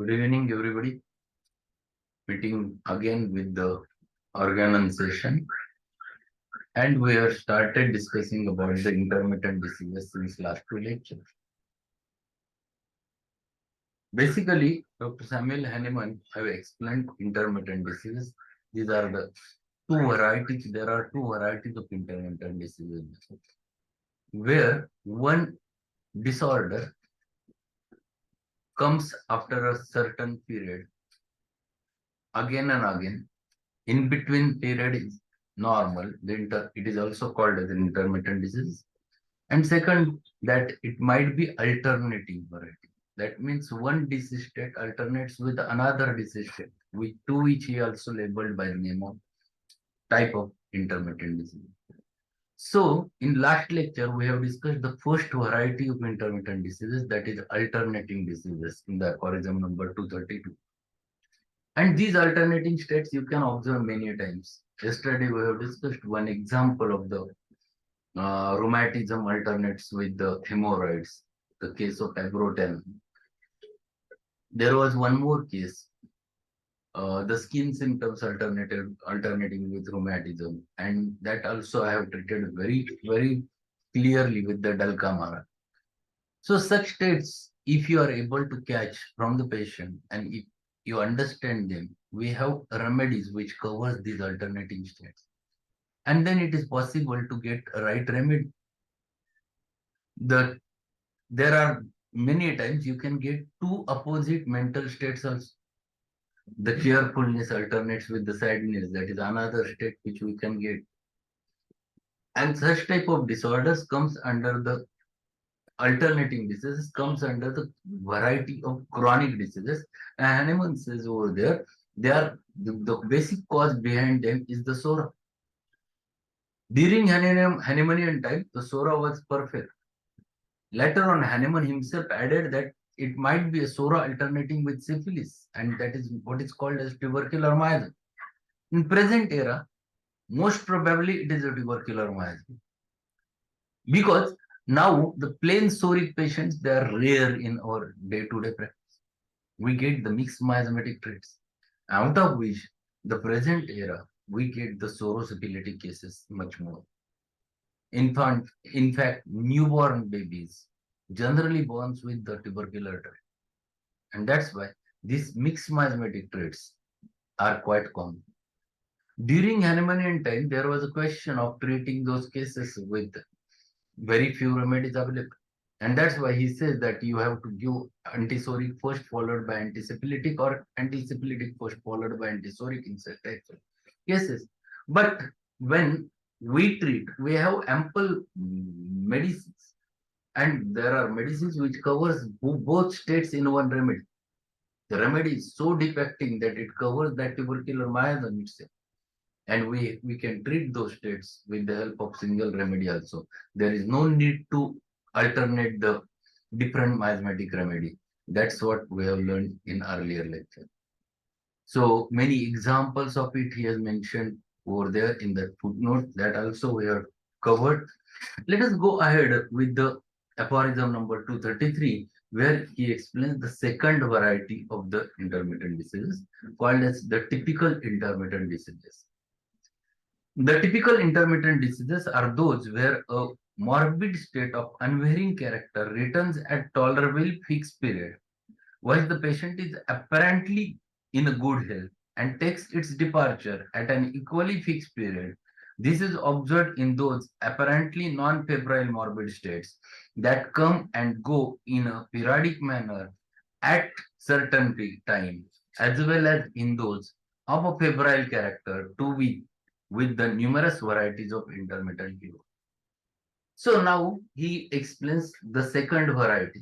Good evening, everybody. Meeting again with the Organon session, and we have started discussing about the intermittent diseases since last two lectures. Basically, Dr. Samuel Hahnemann have explained intermittent diseases. These are the two varieties. There are two varieties of intermittent diseases, where one disorder comes after a certain period again and again. In between period is normal. It is also called as an intermittent disease. And second, that it might be alternating variety. That means one disease state alternates with another disease state, which he also labeled by the name of type of intermittent disease. So, in last lecture, we have discussed the first variety of intermittent diseases, that is alternating diseases, in the aphorism number 232. And these alternating states you can observe many times. Yesterday, we have discussed one example of the rheumatism alternates with the hemorrhoids, the case of abroten. There was one more case, the skin symptoms alternating with rheumatism, and that also I have treated very, very clearly with the Dalkamara. So such states, if you are able to catch from the patient and if you understand them, we have remedies which covers these alternating states. And then it is possible to get a right remedy. There are many times you can get two opposite mental states also. The cheerfulness alternates with the sadness. That is another state which we can get. And such type of disorders comes under the alternating diseases, comes under the variety of chronic diseases. And Hahnemann says over there, the basic cause behind them is the Sora. During Hahnemannian time, the Sora was perfect. Later on, Hahnemann himself added that it might be a Sora alternating with syphilis, and that is what is called as tubercular miasm. In present era, most probably it is a tubercular miasm. Because now the plain soric patients, they are rare in our day-to-day practice. We get the mixed miasmatic traits, out of which the present era, we get the sorosyphilitic cases much more. In fact, newborn babies generally born with the tubercular trait. And that's why these mixed miasmatic traits are quite common. During Hahnemannian time, there was a question of treating those cases with very few remedies available. And that's why he says that you have to give antisoric first followed by antisyphilitic, or antisyphilitic first followed by antisoric in such types of cases. But when we treat, we have ample medicines, and there are medicines which covers both states in one remedy. The remedy is so defecting that it covers that tubercular miasm itself. And we can treat those states with the help of single remedy also. There is no need to alternate the different miasmatic remedy. That's what we have learned in earlier lecture. So many examples of it he has mentioned over there in that footnote, that also we have covered. Let us go ahead with the aphorism number 233, where he explains the second variety of the intermittent diseases, called as the typical intermittent diseases. The typical intermittent diseases are those where a morbid state of unvarying character returns at tolerable fixed period, while the patient is apparently in a good health and takes its departure at an equally fixed period. This is observed in those apparently non-febrile morbid states that come and go in a periodic manner at certain times, as well as in those of a febrile character, to be with the numerous varieties of intermittent fever. So now he explains the second variety.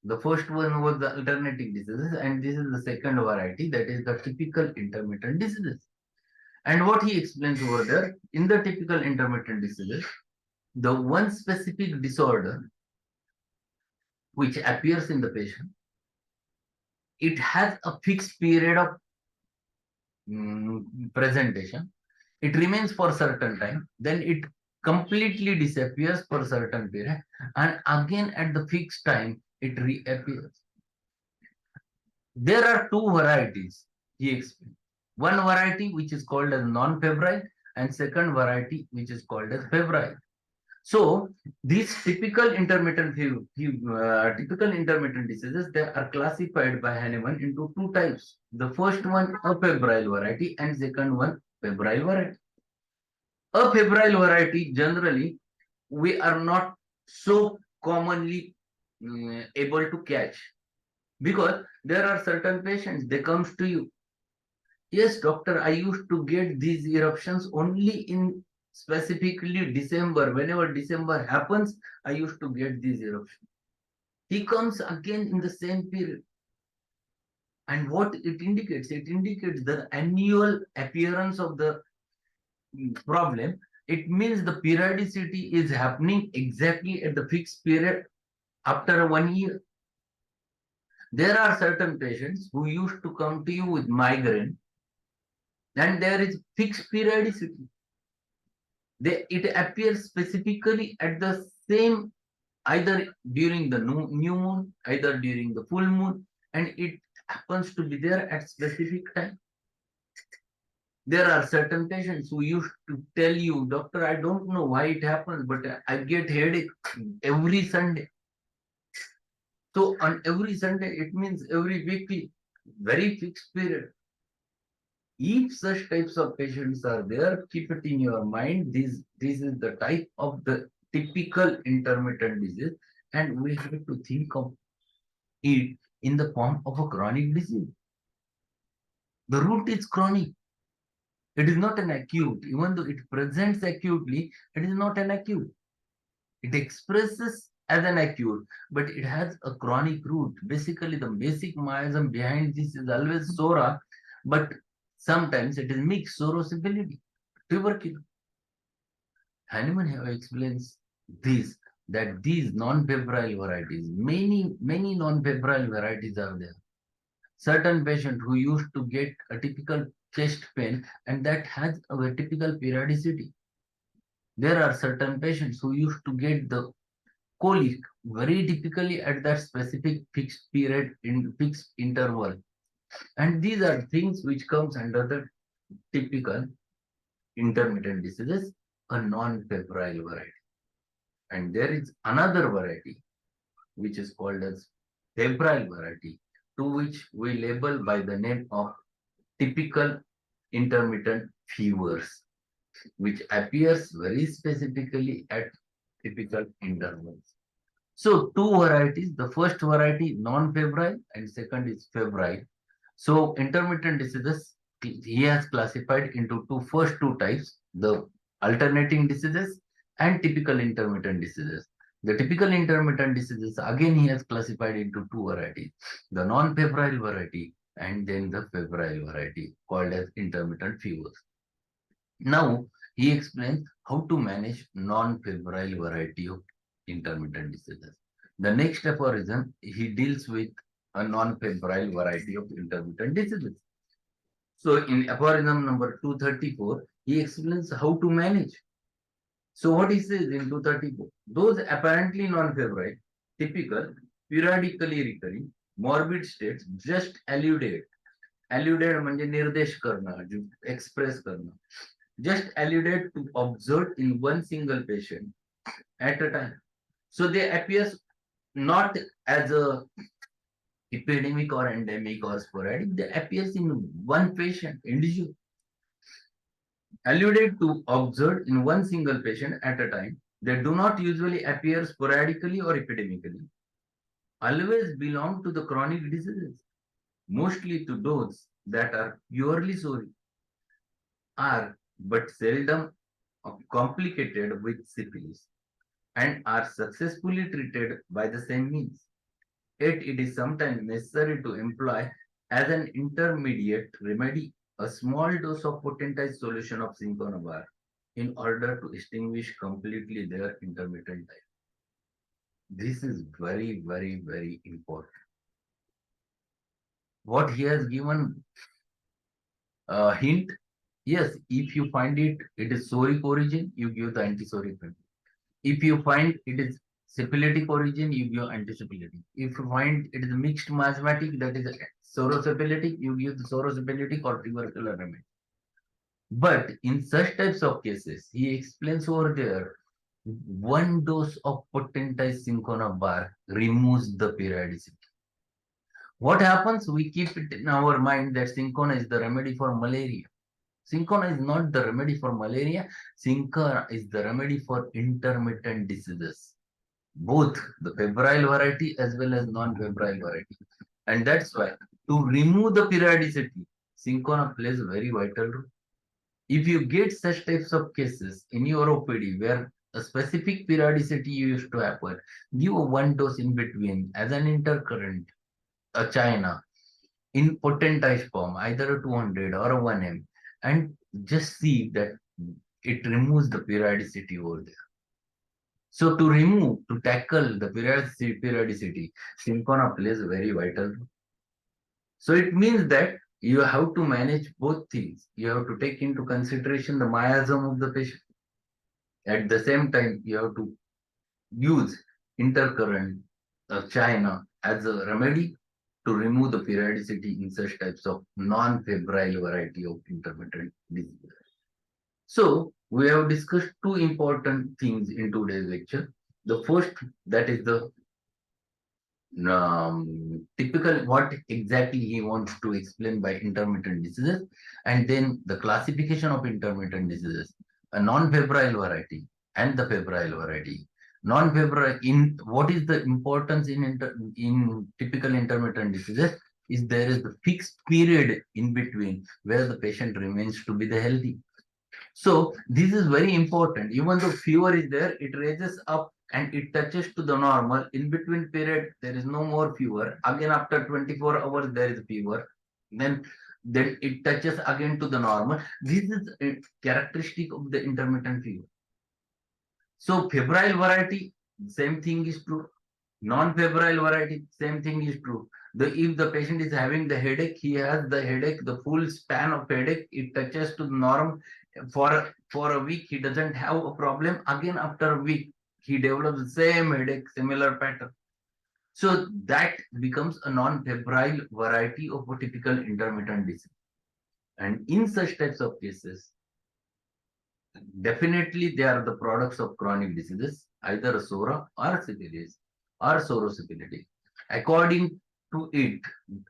The first one was the alternating diseases, and this is the second variety, that is the typical intermittent diseases. And what he explains over there, in the typical intermittent diseases, the one specific disorder which appears in the patient, it has a fixed period of presentation. It remains for a certain time, then it completely disappears for a certain period, and again at the fixed time it reappears. There are two varieties, he explained. One variety which is called as non-febrile, and second variety which is called as febrile. So these typical intermittent diseases, they are classified by Hahnemann into two types. The first one, a febrile variety, and second one, febrile variety. A febrile variety, generally, we are not so commonly able to catch, because there are certain patients, they comes to you, yes doctor, I used to get these eruptions only in specifically December. Whenever December happens, I used to get these eruptions. He comes again in the same period. And what it indicates? It indicates the annual appearance of the problem. It means the periodicity is happening exactly at the fixed period after 1 year. There are certain patients who used to come to you with migraine, and there is fixed periodicity. It appears specifically at the same, either during the new moon, either during the full moon, and it happens to be there at specific time. There are certain patients who used to tell you, doctor, I don't know why it happens, but I get headache every Sunday. So on every Sunday, it means every weekly, very fixed period. If such types of patients are there, keep it in your mind. This is the type of the typical intermittent disease, and we have to think of it in the form of a chronic disease. The root is chronic. It is not an acute. Even though it presents acutely, it is not an acute. It expresses as an acute, but it has a chronic root. Basically, the basic miasm behind this is always psora, but sometimes it is mixed sorosability, tuberculosis. Hahnemann explains this, that these non-febrile varieties, many non-febrile varieties are there. Certain patient who used to get a typical chest pain, and that has a typical periodicity. There are certain patients who used to get the colic very typically at that specific fixed period in fixed interval. And these are things which comes under the typical intermittent diseases, a non-febrile variety. And there is another variety which is called as febrile variety, to which we label by the name of typical intermittent fevers, which appears very specifically at typical intervals. So two varieties, the first variety non-febrile and second is febrile. So intermittent diseases, he has classified into first two types, the alternating diseases and typical intermittent diseases. The typical intermittent diseases, again, he has classified into two varieties, the non-febrile variety and then the febrile variety, called as intermittent fevers. Now, he explains how to manage non-febrile variety of intermittent diseases. The next aphorism, he deals with a non-febrile variety of intermittent diseases. So in aphorism number 234, he explains how to manage. So what he says in 234, those apparently non-febrile, typical, periodically recurring, morbid states just alluded. Alluded म्हणजे निर्देश करणं, express करणं. Just alluded to observed in one single patient at a time. So they appear not as a epidemic or endemic or sporadic, they appears in one patient, individual. Alluded to observed in one single patient at a time, they do not usually appear sporadically or epidemically. Always belong to the chronic diseases, mostly to those that are purely sorry, are but seldom complicated with syphilis, and are successfully treated by the same means. Yet it is sometimes necessary to employ as an intermediate remedy a small dose of potentized solution of cinchona in order to extinguish completely their intermittent type. This is very important. What he has given a hint, yes, if you find it is psoric origin, you give the antisoric. If you find it is syphilitic origin, you give antisyphilitic. If you find it is mixed miasmatic, that is Psoriasis, you give the psoriasis or tubercular remedy. But in such types of cases, he explains over there, one dose of potentized cinchona bark removes the periodicity. What happens? We keep it in our mind that cinchona is the remedy for malaria. Cinchona is not the remedy for malaria. Cinchona is the remedy for intermittent diseases, both the febrile variety as well as non-febrile variety. And that's why to remove the periodicity, cinchona plays a very vital role. If you get such types of cases in your OPD where a specific periodicity used to happen, give a one dose in between as an intercurrent, a China, in potentized form, either a 200 or a 1 m, and just see that it removes the periodicity over there. So to tackle the periodicity, Syncona plays a very vital role. So it means that you have to manage both things. You have to take into consideration the miasm of the patient. At the same time, you have to use intercurrent China as a remedy to remove the periodicity in such types of non-febrile variety of intermittent disease. So we have discussed two important things in today's lecture. The first, that is the typical what exactly he wants to explain by intermittent diseases, and then the classification of intermittent diseases, a non-febrile variety and the febrile variety. Non-febrile, in what is the importance in typical intermittent diseases is there is the fixed period in between where the patient remains to be the healthy. So this is very important. Even though fever is there, it raises up and it touches to the normal. In between period, there is no more fever. Again, after 24 hours, there is fever. Then it touches again to the normal. This is a characteristic of the intermittent fever. So febrile variety, same thing is true. Non-febrile variety, same thing is true. If the patient is having the headache, he has the headache, the full span of headache, it touches to the norm. For a week, he doesn't have a problem. Again, after a week, he develops the same headache, similar pattern. So that becomes a non-febrile variety of a typical intermittent disease. And in such types of cases, definitely they are the products of chronic diseases, either SORA or syphilis or sorosyphility. According to it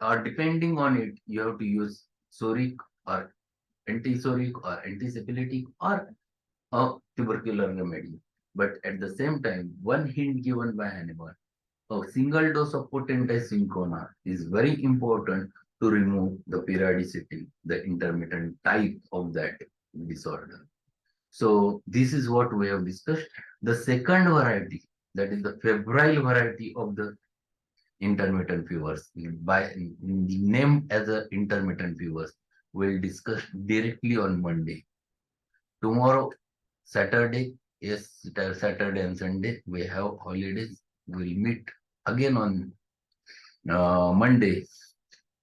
or depending on it, you have to use soric or antisoric or antisyphilitic or a tubercular remedy. But at the same time, one hint given by Hahnemann, a single dose of potentized cinchona is very important to remove the periodicity, the intermittent type of that disorder. So this is what we have discussed. The second variety, that is the febrile variety of the intermittent fevers, by named as a intermittent fevers, we'll discuss directly on Monday. Tomorrow, Saturday, yes, Saturday and Sunday, we have holidays. We'll meet again on Monday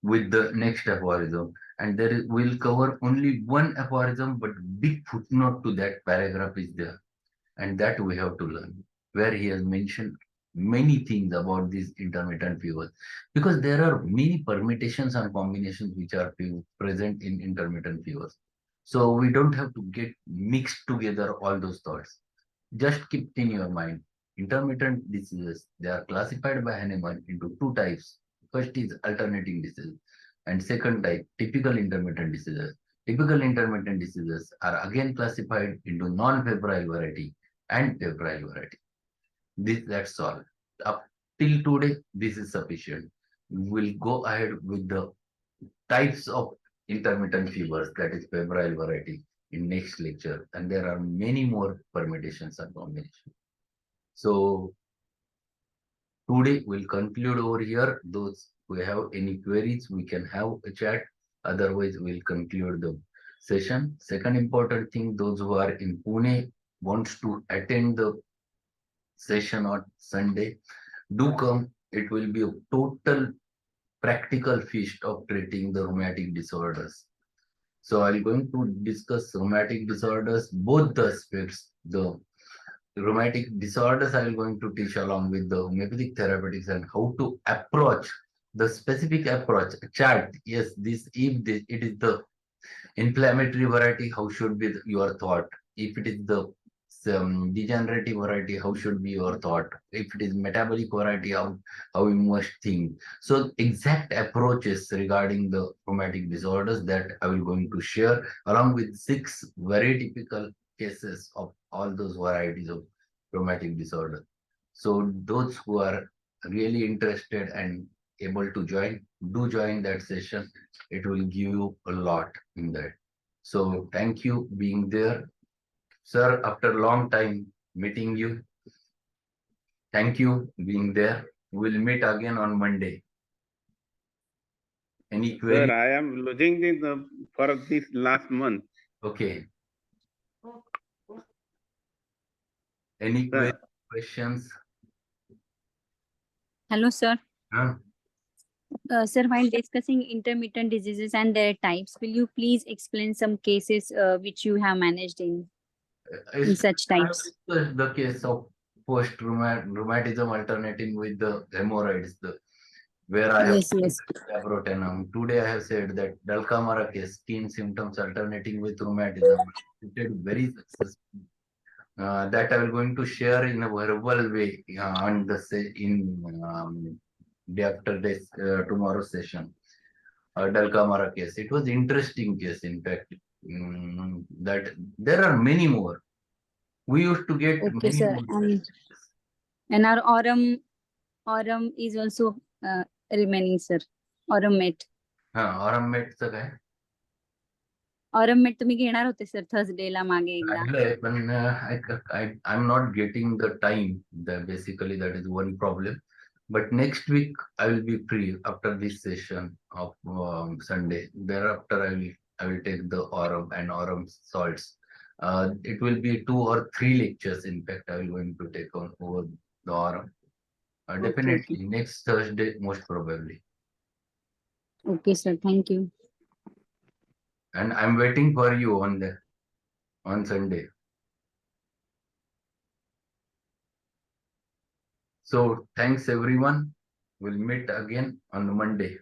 with the next aphorism. And we'll cover only one aphorism, but big footnote to that paragraph is there. And that we have to learn, where he has mentioned many things about these intermittent fevers, because there are many permutations and combinations which are present in intermittent fevers. So we don't have to get mixed together all those thoughts. Just keep in your mind, intermittent diseases, they are classified by Hahnemann into two types. First is alternating disease, and second type, typical intermittent diseases. Typical intermittent diseases are again classified into non-febrile variety and febrile variety. That's all. Up till today, this is sufficient. We'll go ahead with the types of intermittent fevers, that is febrile variety, in next lecture. And there are many more permutations and combinations. So today we'll conclude over here. Those who have any queries, we can have a chat. Otherwise, we'll conclude the session. Second important thing, those who are in Pune wants to attend the session on Sunday, do come. It will be a total practical feast of treating the rheumatic disorders. So I'm going to discuss rheumatic disorders, both the aspects. The rheumatic disorders I'm going to teach along with the homeopathic therapeutics and how to approach The specific approach chart, yes, it is the inflammatory variety, how should be your thought? If it is the degenerative variety, how should be your thought? If it is metabolic variety, how you must think. So exact approaches regarding the rheumatic disorders that I will going to share, along with 6 very typical cases of all those varieties of rheumatic disorder. So those who are really interested and able to join, do join that session. It will give you a lot in that. So thank you being there. Sir, after a long time meeting you, thank you being there. We'll meet again on Monday. Any Sir, query? I am losing for this last month. Okay. Any query, Sir, questions? Hello, sir. Huh? Sir, while discussing intermittent diseases and their types, will you please explain some cases which you have managed in such types? The case of post rheumatism alternating with the hemorrhoids, where I have Yes, yes. labrotenum. Today I have said that Dulcamara case, skin symptoms alternating with rheumatism, it did very successful. That I will going to share in a verbal way on the day after this tomorrow session. Dulcamara case. It was interesting case, in fact. That there are many more. We used to get Okay, many sir. more. And our aurum is also remaining, sir. Aurum met. Aurum medचं काय? Aurum met तुम्ही घेणार होते sir थर्सडेला मागे एकदा. काढलंय, पण I'm not getting the time. Basically, that is one problem. But next week I will be free after this session of Sunday. Thereafter I will take the aurum and aurum salts. It will be 2 or 3 lectures. In fact, I will going to take on over the aurum. Definitely Okay. next Thursday, most probably. Okay, sir. Thank you. And I'm waiting for you on Sunday. So thanks everyone. We'll meet again on Monday.